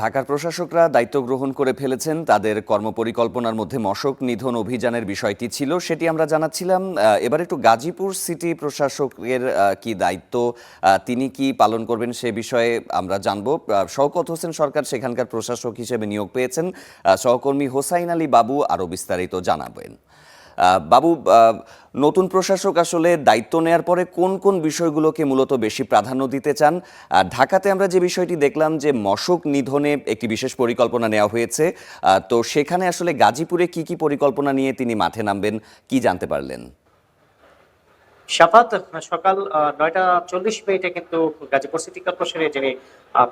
ঢাকার প্রশাসকরা দায়িত্ব গ্রহণ করে ফেলেছেন। তাদের কর্মপরিকল্পনার মধ্যে মশক নিধন অভিযানের বিষয়টি ছিল, সেটি আমরা জানাচ্ছিলাম। এবার একটু গাজীপুর সিটি প্রশাসকের কি দায়িত্ব, তিনি কি পালন করবেন সে বিষয়ে আমরা জানবো। শওকত হোসেন সরকার সেখানকার প্রশাসক হিসেবে নিয়োগ পেয়েছেন। সহকর্মী হোসাইন আলী বাবু আরও বিস্তারিত জানাবেন। বাবু, নতুন প্রশাসক আসলে দায়িত্ব নেয়ার পরে কোন কোন বিষয়গুলোকে মূলত বেশি প্রাধান্য দিতে চান? ঢাকাতে আমরা যে বিষয়টি দেখলাম যে মশক নিধনে একটি বিশেষ পরিকল্পনা নেওয়া হয়েছে, তো সেখানে আসলে গাজীপুরে কি কি পরিকল্পনা নিয়ে তিনি মাঠে নামবেন, কি জানতে পারলেন? শাফাত, সকাল ৯টা ৪০ মিনিটে কিন্তু গাজীপুর সিটি কর্পোরেশনের যিনি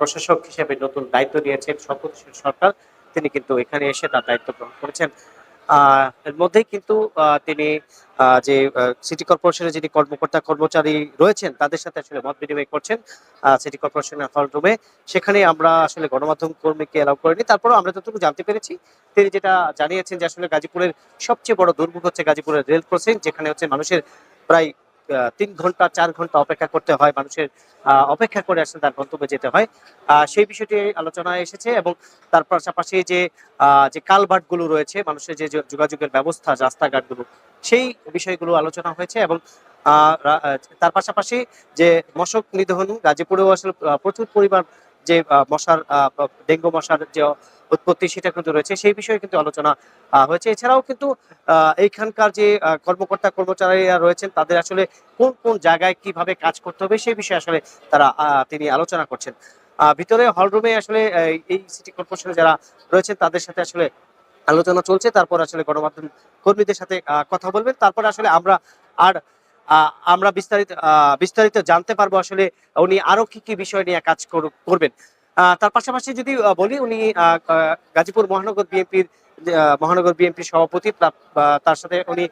প্রশাসক হিসেবে নতুন দায়িত্ব নিয়েছেন শওকত হোসেন সরকার, তিনি কিন্তু এখানে এসে তার দায়িত্ব গ্রহণ করেছেন। এর মধ্যেই কিন্তু তিনি যে সিটি কর্পোরেশনের যিনি কর্মকর্তা কর্মচারী রয়েছেন তাদের সাথে আসলে মত বিনিময় করছেন সিটি কর্পোরেশনের হল রুমে। সেখানে আমরা আসলে গণমাধ্যম কর্মীকে এলাও করিনি। তারপরেও আমরা যতটুকু জানতে পেরেছি, তিনি যেটা জানিয়েছেন যে আসলে গাজীপুরের সবচেয়ে বড় দুর্ভোগ হচ্ছে গাজীপুরের রেল ক্রসিং, যেখানে হচ্ছে মানুষের প্রায় ৩ ঘন্টা ৪ ঘন্টা অপেক্ষা করতে হয়, মানুষের অপেক্ষা করে আসলে তার গন্তব্যে যেতে হয়। সেই বিষয়টি আলোচনায় এসেছে এবং তার পাশাপাশি যে কালভার্ট গুলো রয়েছে, মানুষের যে যোগাযোগের ব্যবস্থা, রাস্তাঘাটগুলো, সেই বিষয়গুলো আলোচনা হয়েছে এবং তার পাশাপাশি যে মশক নিধন, গাজীপুরেও আসলে প্রচুর পরিমাণ যে মশার ডেঙ্গু মশার যে উৎপত্তি সেটা কিন্তু রয়েছে, সেই বিষয়ে কিন্তু আলোচনা হয়েছে। এছাড়াও কিন্তু এইখানকার যে কর্মকর্তা কর্মচারীরা রয়েছেন তাদের আসলে কোন কোন জায়গায় কিভাবে কাজ করতে হবে সেই বিষয়ে আসলে তিনি আলোচনা করছেন। ভিতরে হলরুমে আসলে এই সিটি কর্পোরেশনে যারা রয়েছেন তাদের সাথে আসলে আলোচনা চলছে। তারপর আসলে গণমাধ্যম কর্মীদের সাথে কথা বলবেন। তারপরে আসলে আর আমরা বিস্তারিত জানতে পারবো আসলে উনি আরো কি কি বিষয় নিয়ে কাজ করবেন। তার পাশাপাশি যদি বলি, উনি গাজীপুর মহানগর বিএনপির সভাপতি, তার সাথে উনি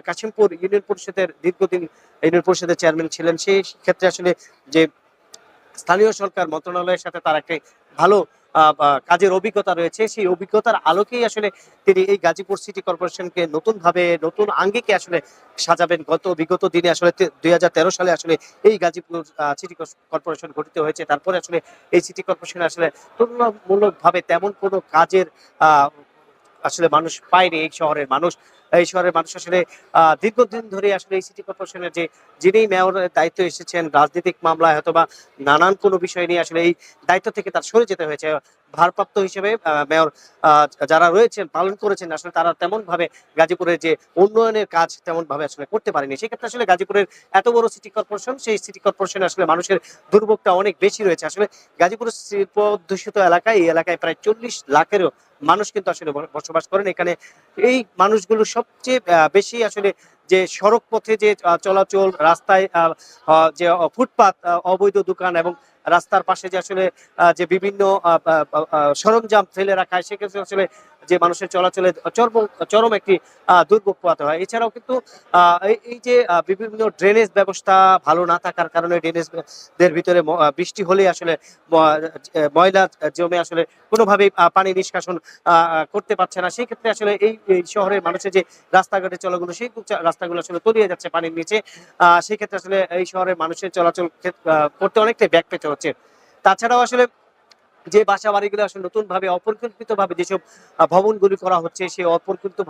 কাশিমপুর ইউনিয়ন পরিষদের দীর্ঘদিন ইউনিয়ন পরিষদের চেয়ারম্যান ছিলেন। সেই ক্ষেত্রে আসলে যে স্থানীয় সরকার মন্ত্রণালয়ের সাথে তার একটা ভালো কাজের অভিজ্ঞতা রয়েছে। সেই অভিজ্ঞতার আলোকেই আসলে তিনি এই গাজীপুর সিটি কর্পোরেশনকে নতুন আঙ্গিকে আসলে সাজাবেন। বিগত দিনে আসলে ২০১৩ সালে আসলে এই গাজীপুর সিটি কর্পোরেশন গঠিত হয়েছে। তারপরে আসলে এই সিটি কর্পোরেশনে আসলে তুলনামূলকভাবে তেমন কোনো কাজের আহ আসলে মানুষ পায়নি। এই শহরের মানুষ আসলে দীর্ঘদিন ধরে আসলে এই সিটি কর্পোরেশনের যিনি মেয়রের দায়িত্বে এসেছেন, রাজনৈতিক মামলায় হয়তোবা নানান কোনো বিষয় নিয়ে আসলে এই দায়িত্ব থেকে তার সরে যেতে হয়েছে। ভারপ্রাপ্ত হিসেবে মেয়র যারা রয়েছেন, পালন করেছেন, আসলে তারা তেমন ভাবে গাজীপুরের যে উন্নয়নের কাজ তেমন ভাবে আসলে করতে পারেনি। সেক্ষেত্রে আসলে গাজীপুরের এত বড় সিটি কর্পোরেশন, সেই সিটি কর্পোরেশনে আসলে মানুষের দুর্ভোগটা অনেক বেশি রয়েছে। আসলে গাজীপুরের শিল্প অধ্যুষিত এলাকায়, এই এলাকায় প্রায় ৪০ লাখেরও মানুষ কিন্তু আসলে বসবাস করেন। এখানে এই মানুষগুলো সবচেয়ে বেশি আসলে যে সড়ক পথে যে চলাচল, রাস্তায় যে ফুটপাত, অবৈধ দোকান এবং রাস্তার পাশে যে আসলে যে বিভিন্ন সরঞ্জাম ফেলে রাখা হয়, সেক্ষেত্রে আসলে যে মানুষের চলাচলে চরম একটি দুর্ভোগ পোহাতে হয়। এছাড়াও কিন্তু এই যে বিভিন্ন ড্রেনেজ ব্যবস্থা ভালো না থাকার কারণে ড্রেনেজদের ভিতরে বৃষ্টি হলে আসলে ময়লা জমে আসলে কোনোভাবেই পানি নিষ্কাশন করতে পারছে না। সেই ক্ষেত্রে আসলে এই শহরের মানুষের যে রাস্তাঘাটে চলাগুলো, সেই রাস্তাগুলো আসলে তলিয়ে যাচ্ছে পানির নিচে। সেই ক্ষেত্রে আসলে এই শহরের মানুষের চলাচল করতে অনেকটাই ব্যাক পেতে হচ্ছে। তাছাড়াও আসলে যে বাসা বাড়িগুলো আসলে নতুন ভাবে অপরিকল্পিত ভাবে যেসব ভবনগুলি করা হচ্ছে, সেই অপরিকল্পিত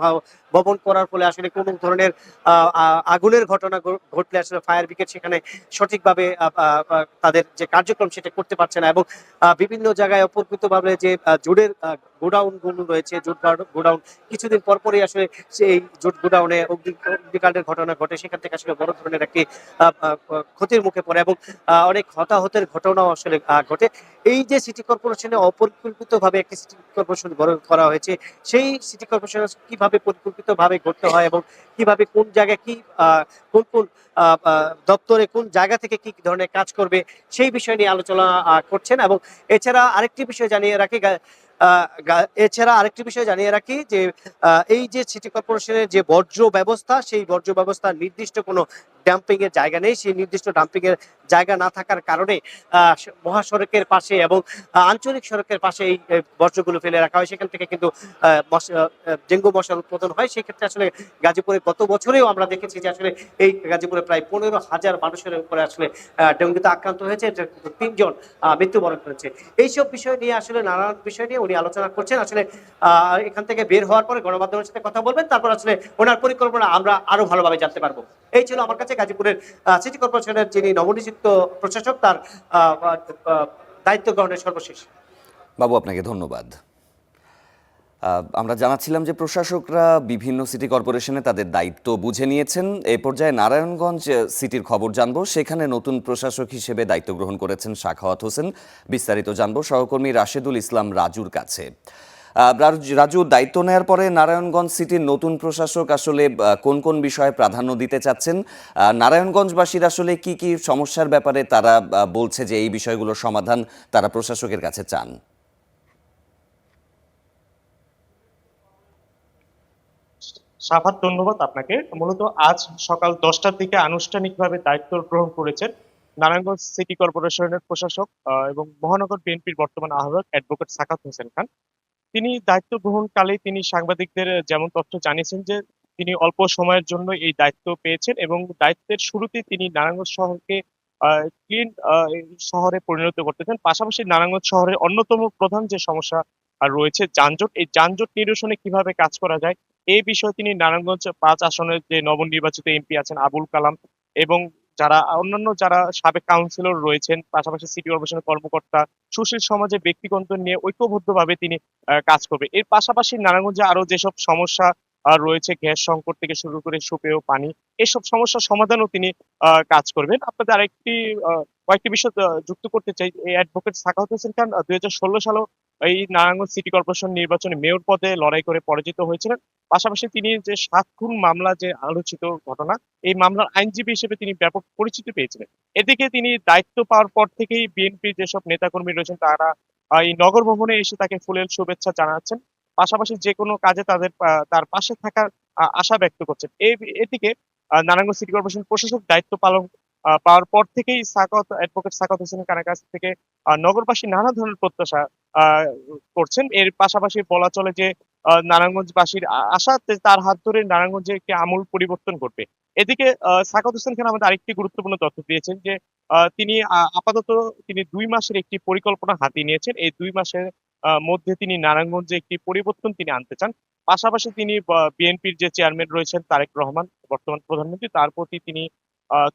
ভবন করার ফলে আসলে কোনো ধরনের আগুনের ঘটনা ঘটলে আসলে ফায়ার ব্রিগেড সেখানে সঠিকভাবে তাদের যে কার্যক্রম সেটা করতে পারছে না এবং বিভিন্ন জায়গায় অপরিকল্পিত ভাবে যে জুটের গোডাউন গুলো রয়েছে, জুট গোডাউন, কিছুদিন পরপরই আসলে সেই জুট গোডাউনে অগ্নিকাণ্ডের ঘটনা ঘটে। সেখান থেকে আসলে বড় ধরনের একটি ক্ষতির মুখে পড়ে এবং অনেক হতাহতের ঘটনাও আসলে ঘটে। এই যে সিটি কর্পোরেশনে অপরিকল্পিতভাবে একটি সিটি কর্পোরেশন গঠন করা হয়েছে, সেই সিটি কর্পোরেশন কিভাবে পরিকল্পিতভাবে গড়তে হয় এবং কিভাবে কোন জায়গায় কোন কোন দপ্তরে কোন জায়গা থেকে কি ধরনের কাজ করবে, সেই বিষয় নিয়ে আলোচনা করছেন। এবং এছাড়া আরেকটি বিষয় জানিয়ে রাখি যে এই যে সিটি কর্পোরেশনের যে বর্জ্য ব্যবস্থা, সেই বর্জ্য ব্যবস্থা নির্দিষ্ট কোনো ডাম্পিং এর জায়গা নেই। সেই নির্দিষ্ট ডাম্পিং এর জায়গা না থাকার কারণে মহাসড়কের পাশে এবং আঞ্চলিক সড়কের পাশে এই বর্জ্যগুলো ফেলে রাখা হয়। সেখান থেকে কিন্তু ডেঙ্গু মশার উৎপাদন হয়। সেক্ষেত্রে আসলে গাজীপুরে গত বছরেও আমরা দেখেছি যে আসলে এই গাজীপুরে প্রায় 15,000 মানুষের উপরে আসলে ডেঙ্গুতে আক্রান্ত হয়েছে, 3 জন মৃত্যুবরণ করেছে। এইসব বিষয় নিয়ে আসলে নানান বিষয় নিয়ে উনি আলোচনা করছেন। আসলে এখান থেকে বের হওয়ার পরে গণমাধ্যমের সাথে কথা বলবেন, তারপর আসলে ওনার পরিকল্পনা আমরা আরো ভালোভাবে জানতে পারবো। এই ছিল আমার কাছে গাজীপুরের সিটি কর্পোরেশনের যিনি নবনিযুক্ত প্রশাসক তার দায়িত্ব গ্রহণের সর্বশেষ। বাবু, আপনাকে ধন্যবাদ। আমরা জানাচ্ছিলাম যে প্রশাসকরা বিভিন্ন সিটি কর্পোরেশনে তাদের দায়িত্ব বুঝে নিয়েছেন। এই পর্যায়ে নারায়ণগঞ্জ সিটির খবর জানবো। সেখানে নতুন প্রশাসক হিসেবে দায়িত্ব গ্রহণ করেছেন সাখাওয়াত হোসেন। বিস্তারিত জানবো সহকর্মী রাশেদুল ইসলাম রাজুর কাছে। রাজু, দায়িত্ব নেওয়ার পরে নারায়ণগঞ্জ সিটির নতুন প্রশাসক আসলে কোন কোন বিষয়ে প্রাধান্য দিতে চাচ্ছেন? নারায়ণগঞ্জবাসীর আসলে কি কি সমস্যার ব্যাপারে তারা বলছে যে এই বিষয়গুলোর সমাধান তারা প্রশাসকের কাছে চান? সাফাত, ধন্যবাদ আপনাকে। মূলত আজ সকাল 10টার দিকে আনুষ্ঠানিকভাবে দায়িত্ব গ্রহণ করেছেন নারায়ণগঞ্জ সিটি কর্পোরেশনের প্রশাসক এবং মহানগর বিএনপির বর্তমান আহ্বায়ক অ্যাডভোকেট সাখাত হোসেন খান। তিনি দায়িত্ব গ্রহণকালে তিনি সাংবাদিকদের যেমন তথ্য জানিয়েছেন যে তিনি অল্প সময়ের জন্য এই দায়িত্ব পেয়েছেন এবং দায়িত্বের শুরুতে তিনি নারায়ণগঞ্জ শহরকে ক্লিন শহরে পরিণত করতে চান। পাশাপাশি নারায়ণগঞ্জ শহরের অন্যতম প্রধান যে সমস্যা রয়েছে যানজট, এই যানজট নিরসনে কিভাবে কাজ করা যায় এই বিষয়ে তিনি নারায়ণগঞ্জ 5 আসনের যে নবনির্বাচিত এমপি আছেন আবুল কালাম এবং যারা অন্যান্য যারা সাবেক কাউন্সিলর রয়েছেন, পাশাপাশি সিটি কর্পোরেশনের কর্মকর্তা, সুশীল সমাজে ব্যক্তিগত নিয়ে ঐক্যবদ্ধভাবে তিনি কাজ করবে। এর পাশাপাশি নারায়ণগঞ্জে আরো যেসব সমস্যা রয়েছে, গ্যাস সংকট থেকে শুরু করে সুপেয় পানি, এসব সমস্যার সমাধানও তিনি কাজ করবেন। আপনাদের আরেকটি কয়েকটি বিষয় যুক্ত করতে চাই। এই অ্যাডভোকেট সাখাওয়াত হোসেন খান 2016 সালেও এই নারায়ণগঞ্জ সিটি কর্পোরেশন নির্বাচনে মেয়র পদে লড়াই করে পরাজিত হয়েছিলেন। পাশাপাশি তিনি যে 7 খুন মামলা যে আলোচিত ঘটনা, এই মামলার আইনজীবী হিসেবে তিনি ব্যাপক পরিচিতি পেয়েছিলেন। এদিকে তিনি দায়িত্ব পাওয়ার পর থেকেই বিএনপির যেসব নেতাকর্মী রয়েছেন তারা এই নগর ভবনে এসে তাকে ফুলেল শুভেচ্ছা জানাচ্ছেন। পাশাপাশি যে কোনো কাজে তার পাশে থাকার আশা ব্যক্ত করছেন। এদিকে নারায়ণগঞ্জ সিটি কর্পোরেশন প্রশাসক দায়িত্ব পালন পাওয়ার পর থেকেই অ্যাডভোকেট সাখাওয়াত হোসেন খানের কাছ থেকে নগরবাসী নানা ধরনের প্রত্যাশা আহ, করছেন। এর পাশাপাশি বলা চলে যে নারায়ণগঞ্জবাসীর আশা যে তার হাত ধরে নারায়ণগঞ্জে একটি আমূল পরিবর্তন ঘটবে। এদিকে সাখাওয়াত হোসেন খান আমাদের আরেকটি গুরুত্বপূর্ণ তথ্য দিয়েছেন যে তিনি আপাতত তিনি 2 মাসের একটি পরিকল্পনা হাতে নিয়েছেন। এই 2 মাসের মধ্যে তিনি নারায়ণগঞ্জে একটি পরিবর্তন তিনি আনতে চান। পাশাপাশি তিনি বিএনপির যে চেয়ারম্যান রয়েছেন তারেক রহমান, বর্তমান প্রধানমন্ত্রী, তার প্রতি তিনি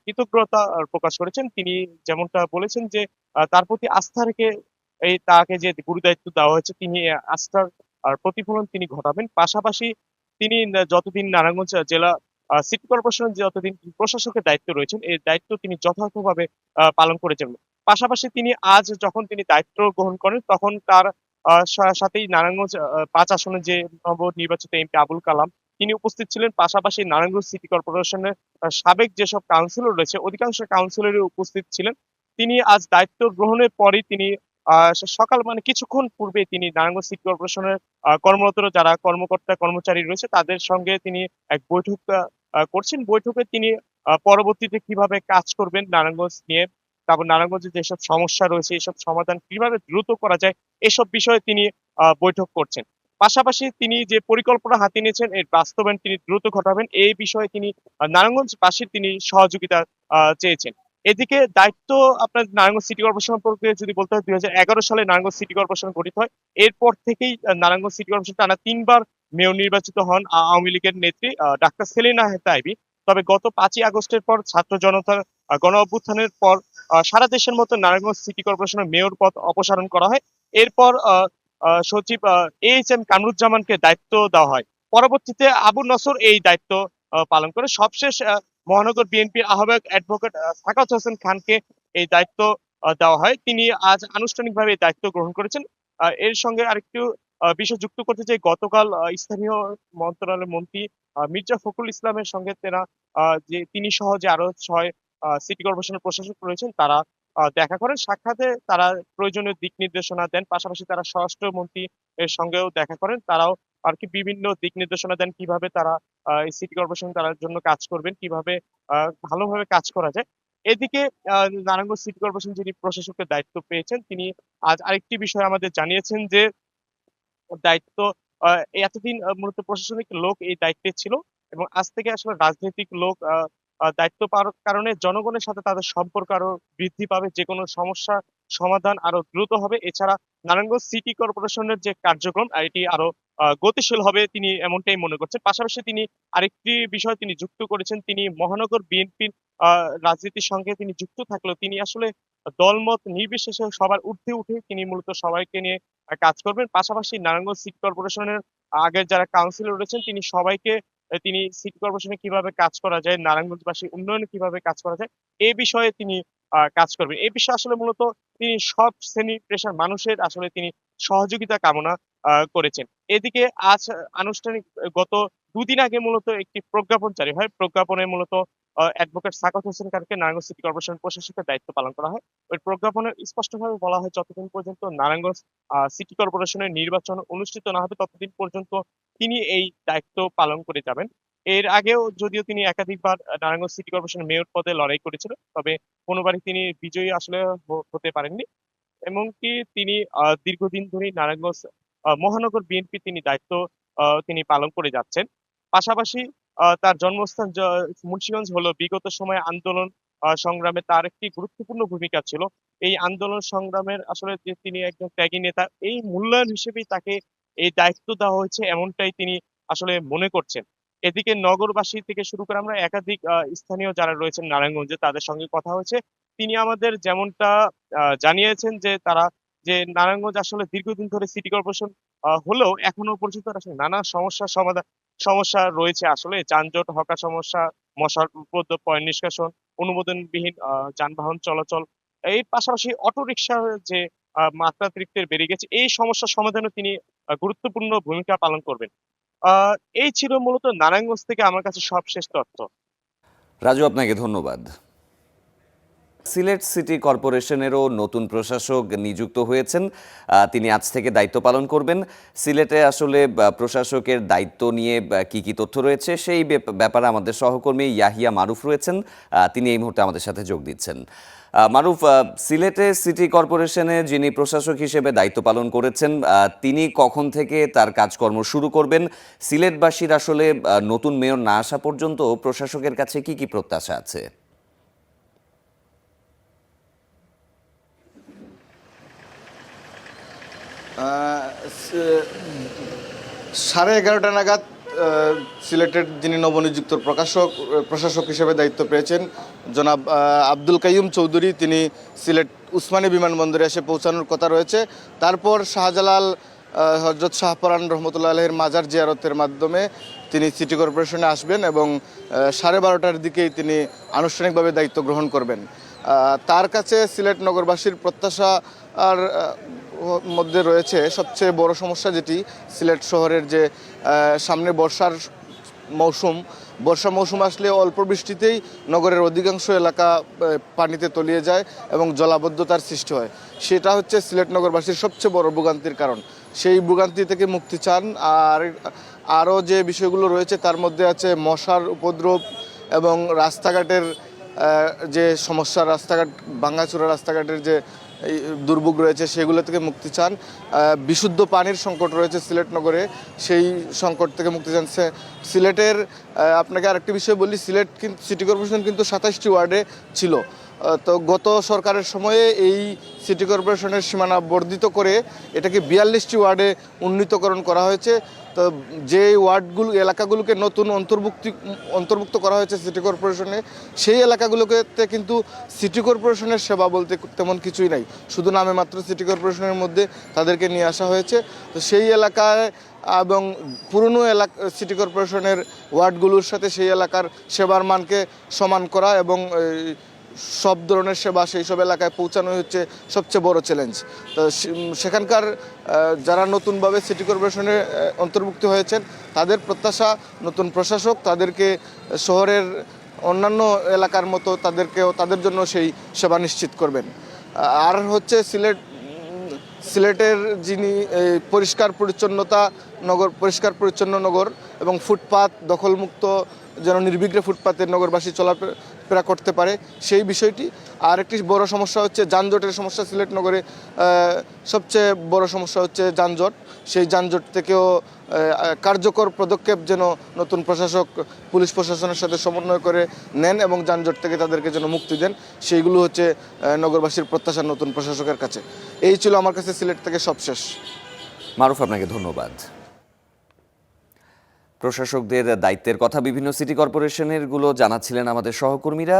কৃতজ্ঞতা প্রকাশ করেছেন। তিনি যেমনটা বলেছেন যে তার প্রতি আস্থা রেখে তাকে যে গুরুদায়িত্ব দেওয়া হয়েছে তিনি আস্থার প্রতিফলন তিনি ঘটাবেন। পাশাপাশি তিনি যতদিন নারায়ণগঞ্জ জেলা সিটি কর্পোরেশনের যতদিন প্রশাসকের দায়িত্ব রয়েছেন এই দায়িত্ব তিনি যথাযথভাবে পালন করে যাবেন। পাশাপাশি তিনি আজ যখন তিনি দায়িত্ব গ্রহণ করেন তখন তার সাথেই নারায়ণগঞ্জ 5 আসনের যে নবনির্বাচিত এমপি আবুল কালাম তিনি উপস্থিত ছিলেন। পাশাপাশি নারায়ণগঞ্জ সিটি কর্পোরেশনের সাবেক যেসব কাউন্সিলর রয়েছে অধিকাংশ কাউন্সিলরই উপস্থিত ছিলেন। তিনি আজ দায়িত্ব গ্রহণের পরই তিনি সকাল মানে কিছুক্ষণ পূর্বে তিনি নারায়ণগঞ্জ সিটি কর্পোরেশনের কর্মরত যারা কর্মকর্তা কর্মচারী রয়েছে তাদের সঙ্গে তিনি এক বৈঠক করছেন। বৈঠকে তিনি পরবর্তীতে কিভাবে কাজ করবেন নারায়ণগঞ্জ নিয়ে, তারপর নারায়ণগঞ্জে যেসব সমস্যা রয়েছে এসব সমাধান কিভাবে দ্রুত করা যায় এসব বিষয়ে তিনি বৈঠক করছেন। পাশাপাশি তিনি যে পরিকল্পনা হাতে নিয়েছেন এর বাস্তবায়ন তিনি দ্রুত ঘটাবেন এই বিষয়ে তিনি নারায়ণগঞ্জবাসীর তিনি সহযোগিতা চেয়েছেন। এদিকে দায়িত্ব আপনার নারায়ণগঞ্জ সিটি কর্পোরেশন সম্পর্কে যদি বলতে হয় 2011 সালে নারায়ণগঞ্জ সিটি কর্পোরেশন গঠিত হয়। এরপর থেকেই নারায়ণগঞ্জ সিটি কর্পোরেশন টানা 3বার মেয়র নির্বাচিত হন আওয়ামী লীগের নেত্রী ডাক্তার সেলিনা হেতা আইভী। তবে গত 5ই আগস্টের পর ছাত্র জনতার গণ অভ্যুত্থানের পর সারা দেশের মতো নারায়ণগঞ্জ সিটি কর্পোরেশনের মেয়র পদ অপসারণ করা হয়। এরপর সচিব AHM কামরুজ্জামানকে দায়িত্ব দেওয়া হয়। পরবর্তীতে আবু নসর এই দায়িত্ব পালন করে। সবশেষ মহানগর বিএনপির আহ্বায়ক অ্যাডভোকেট সাখাওয়াত হোসেন খানকে এই দায়িত্ব দেওয়া হয়। তিনি আজ আনুষ্ঠানিকভাবে এই দায়িত্ব গ্রহণ করেছেন। এর সঙ্গে আরেকটু বিষয় যুক্ত করতে চাই। গতকাল স্থানীয় মন্ত্রণালয়ের মন্ত্রী মির্জা ফখরুল ইসলামের সঙ্গে যে তিনি সহ যে আরো 6 সিটি কর্পোরেশনের প্রশাসক রয়েছেন তারা দেখা করেন। সাক্ষাতে তারা প্রয়োজনীয় দিক নির্দেশনা দেন। পাশাপাশি তারা স্বরাষ্ট্রমন্ত্রী এর সঙ্গেও দেখা করেন। তারাও আর কি বিভিন্ন দিক নির্দেশনা দেন কিভাবে তারা এই সিটি কর্পোরেশন তার জন্য কাজ করবেন, কিভাবে ভালোভাবে কাজ করা যায়। এদিকে নারায়ণগঞ্জ সিটি কর্পোরেশন যিনি প্রশাসকের দায়িত্ব পেয়েছেন, তিনি আজ আরেকটি বিষয় আমাদের জানিয়েছেন যে দায়িত্ব এতদিন মূলত প্রশাসনিক লোক এই দায়িত্বে ছিল এবং আজ থেকে আসলে রাজনৈতিক লোক দায়িত্ব পাওয়ার কারণে জনগণের সাথে তাদের সম্পর্ক আরো বৃদ্ধি পাবে, যে কোনো সমস্যা সমাধান আরো দ্রুত হবে। এছাড়া নারায়ণগঞ্জ সিটি কর্পোরেশনের যে কার্যক্রম এটি আরো গতিশীল হবে, তিনি এমনটাই মনে করছেন। পাশাপাশি তিনি আরেকটি বিষয় তিনি যুক্ত করেছেন, তিনি মহানগর বিএনপির রাজনীতির সঙ্গে তিনি যুক্ত থাকলেও তিনি আসলে দলমত নির্বিশেষে সবার ঊর্ধ্বে উঠে তিনি মূলত সবাইকে নিয়ে কাজ করবেন। পাশাপাশি নারায়ণগঞ্জ সিটি কর্পোরেশনের আগের যারা কাউন্সিলর রয়েছেন তিনি সবাইকে তিনি সিটি কর্পোরেশনে কিভাবে কাজ করা যায়, নারায়ণগঞ্জবাসীর উন্নয়নে কিভাবে কাজ করা যায় এই বিষয়ে তিনি কাজ করবেন। এই বিষয়ে আসলে মূলত তিনি সব শ্রেণী পেশার মানুষের আসলে তিনি সহযোগিতা কামনা করেছেন। এদিকে আজ আনুষ্ঠানিক গত দুদিন আগে মূলত একটি প্রজ্ঞাপন জারি হয়। প্রজ্ঞাপনে মূলত অ্যাডভোকেট সাখাওয়াত হোসেন খানকে নারায়ণগঞ্জ সিটি কর্পোরেশন প্রশাসকের দায়িত্ব পালন করা হয়। ওই প্রজ্ঞাপনে স্পষ্টভাবে বলা হয় যতদিন পর্যন্ত নারায়ণগঞ্জ সিটি কর্পোরেশনের নির্বাচন অনুষ্ঠিত না হবে ততদিন পর্যন্ত তিনি এই দায়িত্ব পালন করে যাবেন। এর আগেও যদিও তিনি একাধিকবার নারায়ণগঞ্জ সিটি কর্পোরেশনের মেয়র পদে লড়াই করেছিলেন, তবে কোনোবারই তিনি বিজয়ী আসলে হতে পারেননি। এমনকি তিনি দীর্ঘদিন ধরেই নারায়ণগঞ্জ মহানগর বিএনপি তিনি দায়িত্ব তিনি পালন করে যাচ্ছেন। পাশাপাশি তার জন্মস্থান মুন্সিগঞ্জ হলো বিগত সময়ে আন্দোলন সংগ্রামে তার একটি গুরুত্বপূর্ণ ভূমিকা ছিল। এই আন্দোলন সংগ্রামের আসলে যে তিনি একজন ত্যাগী নেতা, এই মূল্যায়ন হিসেবেই তাকে এই দায়িত্ব দেওয়া হয়েছে এমনটাই তিনি আসলে মনে করছেন। এদিকে নগরবাসী থেকে শুরু করে আমরা একাধিক স্থানীয় যারা রয়েছেন নারায়ণগঞ্জে তাদের সঙ্গে কথা হয়েছে। তিনি আমাদের যেমনটা জানিয়েছেন যে তারা যে নারায়ণগঞ্জ আসলে দীর্ঘদিন ধরে সিটি কর্পোরেশন হলেও এখনো পর্যন্ত আসলে নানা সমস্যা রয়েছে, আসলে যানজট, হকার সমস্যা, মশার উপদ্রব, পয় নিষ্কাশন, অনুমোদনবিহীন যানবাহন চলাচল, এই পাশাপাশি অটোরিকশার যে মাত্রাতিরিক্তের বেড়ে গেছে, এই সমস্যার সমাধানে তিনি গুরুত্বপূর্ণ ভূমিকা পালন করবেন। এই ছিল মূলত নারায়ণগঞ্জ থেকে আমার কাছে সবশেষ তথ্য। রাজু, আপনাকে ধন্যবাদ। সিলেট সিটি কর্পোরেশনেরও নতুন প্রশাসক নিযুক্ত হয়েছেন, তিনি আজ থেকে দায়িত্ব পালন করবেন। সিলেটে আসলে প্রশাসকের দায়িত্ব নিয়ে কি কি তথ্য রয়েছে সেই ব্যাপারে আমাদের সহকর্মী ইয়াহিয়া মারুফ রয়েছেন, তিনি এই মুহূর্তে আমাদের সাথে যোগ দিচ্ছেন। মারুফ, সিলেটে সিটি কর্পোরেশনে যিনি প্রশাসক হিসেবে দায়িত্ব পালন করেছেন তিনি কখন থেকে তার কাজকর্ম শুরু করবেন? সিলেটবাসীর আসলে নতুন মেয়র না আসা পর্যন্ত প্রশাসকের কাছে কি কি প্রত্যাশা আছে? 11:30 নাগাদ সিলেটের যিনি নবনিযুক্ত প্রশাসক হিসেবে দায়িত্ব পেয়েছেন জনাব আব্দুল কাইয়ুম চৌধুরী, তিনি সিলেট উসমানী বিমানবন্দরে এসে পৌঁছানোর কথা রয়েছে। তারপর শাহজালাল হজরত শাহপরান রহমতুল্লাহ আলাইহির মাজার জিয়ারতের মাধ্যমে তিনি সিটি কর্পোরেশনে আসবেন এবং 12:30টার দিকেই তিনি আনুষ্ঠানিকভাবে দায়িত্ব গ্রহণ করবেন। তার কাছে সিলেট নগরবাসীর প্রত্যাশা আর মধ্যে রয়েছে সবচেয়ে বড় সমস্যা যেটি সিলেট শহরের যে সামনে বর্ষা মৌসুম আসলে অল্প বৃষ্টিতেই নগরের অধিকাংশ এলাকা পানিতে তলিয়ে যায় এবং জলাবদ্ধতার সৃষ্টি হয়। সেটা হচ্ছে সিলেট নগরবাসীর সবচেয়ে বড় ভোগান্তির কারণ। সেই ভোগান্তি থেকে মুক্তি চান। আর আরও যে বিষয়গুলো রয়েছে তার মধ্যে আছে মশার উপদ্রব এবং রাস্তাঘাটের যে সমস্যা, রাস্তাঘাট ভাঙাচোরা, রাস্তাঘাটের যে দুর্ভোগ রয়েছে সেগুলো থেকে মুক্তি চান। বিশুদ্ধ পানির সংকট রয়েছে সিলেট নগরে, সেই সংকট থেকে মুক্তি চান। সিলেটের আপনাকে আরেকটি বিষয় বলি, সিলেট কিন্তু সিটি কর্পোরেশন কিন্তু 27টি ওয়ার্ডে ছিল। তো গত সরকারের সময়ে এই সিটি কর্পোরেশনের সীমানা বর্ধিত করে এটাকে 42টি ওয়ার্ডে উন্নীতকরণ করা হয়েছে। তো যে এলাকাগুলোকে নতুন অন্তর্ভুক্ত করা হয়েছে সিটি কর্পোরেশনে, সেই এলাকাগুলোতে কিন্তু সিটি কর্পোরেশনের সেবা বলতে তেমন কিছুই নাই, শুধু নামে মাত্র সিটি কর্পোরেশনের মধ্যে তাদেরকে নিয়ে আসা হয়েছে। তো সেই এলাকায় এবং পুরনো সিটি কর্পোরেশনের ওয়ার্ডগুলোর সাথে সেই এলাকার সেবার মানকে সমান করা এবং সব ধরনের সেবা সেই সব এলাকায় পৌঁছানো হচ্ছে সবচেয়ে বড় চ্যালেঞ্জ। তো সেখানকার যারা নতুনভাবে সিটি কর্পোরেশনে অন্তর্ভুক্ত হয়েছেন তাদের প্রত্যাশা নতুন প্রশাসক তাদেরকে শহরের অন্যান্য এলাকার মতো তাদের জন্য সেই সেবা নিশ্চিত করবেন। আর হচ্ছে সিলেটের যিনি পরিষ্কার পরিচ্ছন্ন নগর এবং ফুটপাত দখলমুক্ত যেন নির্বিঘ্নে ফুটপাতের নগরবাসী চলাফেরা করতে পারে সেই বিষয়টি। আর একটি বড় সমস্যা হচ্ছে যানজটের সমস্যা। সিলেট নগরে সবচেয়ে বড় সমস্যা হচ্ছে যানজট। সেই যানজট থেকেও কার্যকর পদক্ষেপ যেন নতুন প্রশাসক পুলিশ প্রশাসনের সাথে সমন্বয় করে নেন এবং যানজট থেকে তাদেরকে যেন মুক্তি দেন, সেইগুলো হচ্ছে নগরবাসীর প্রত্যাশা নতুন প্রশাসকের কাছে। এই ছিল আমার কাছে সিলেট থেকে সবশেষ। মারুফ, আপনাকে ধন্যবাদ। প্রশাসকদের দায়িত্বের কথা বিভিন্ন সিটি কর্পোরেশনের গুলো জানাচ্ছিলেন আমাদের সহকর্মীরা।